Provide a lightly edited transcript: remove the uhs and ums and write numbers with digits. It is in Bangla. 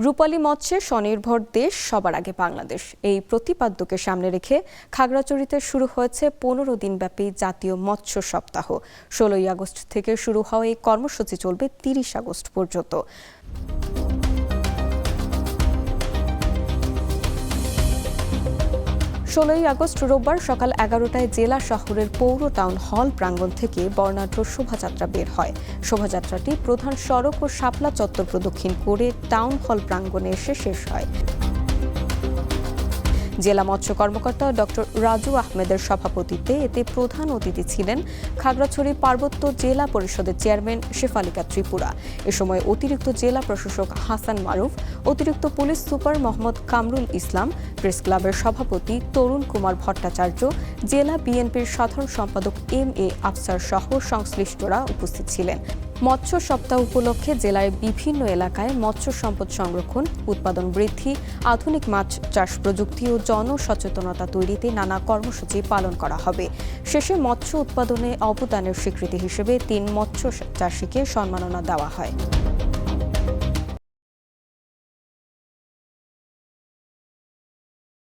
রূপালী মৎস্যে স্বনির্ভর দেশ সবার আগে বাংলাদেশ, এই প্রতিপাদ্যকে সামনে রেখে খাগড়াছড়িতে শুরু হয়েছে ১৫ দিনব্যাপী জাতীয় মৎস্য সপ্তাহ। ১৬ই আগস্ট থেকে শুরু হওয়া এই কর্মসূচি চলবে ৩০ আগস্ট পর্যন্ত। ১৬ই আগস্ট রোববার সকাল ১১টায় জেলা শহরের পৌর টাউন হল প্রাঙ্গণ থেকে বর্ণাঢ্য শোভাযাত্রা বের হয়। শোভাযাত্রাটি প্রধান সড়ক ও শাপলা চত্বর প্রদক্ষিণ করে টাউন হল প্রাঙ্গণে এসে শেষ হয়। জেলা মৎস্য কর্মকর্তা ডক্টর রাজু আহমেদের সভাপতিত্বে এতে প্রধান অতিথি ছিলেন খাগড়াছড়ি পার্বত্য জেলা পরিষদের চেয়ারম্যান শেফালিকা ত্রিপুরা। এ সময় অতিরিক্ত জেলা প্রশাসক হাসান মারুফ, অতিরিক্ত police super Mohammad Kamrul Islam, press ক্লাবের সভাপতি তরুণ কুমার ভট্টাচার্য, জেলা বিএনপির সাধারণ সম্পাদক এম.এ. আফসার সহ সংশ্লিষ্টরা উপস্থিত ছিলেন। মৎস্য সপ্তাহ উপলক্ষে জেলার বিভিন্ন এলাকায় মৎস্য সম্পদ সংরক্ষণ, উৎপাদন বৃদ্ধি, আধুনিক মাছ চাষ প্রযুক্তি ও জনসচেতনতা তৈরিতে নানা কর্মসূচি পালন করা হবে। শেষে মৎস্য উৎপাদনে অবদানের স্বীকৃতি হিসেবে ৩ মৎস্য চাষীকে সম্মাননা দেওয়া হয়।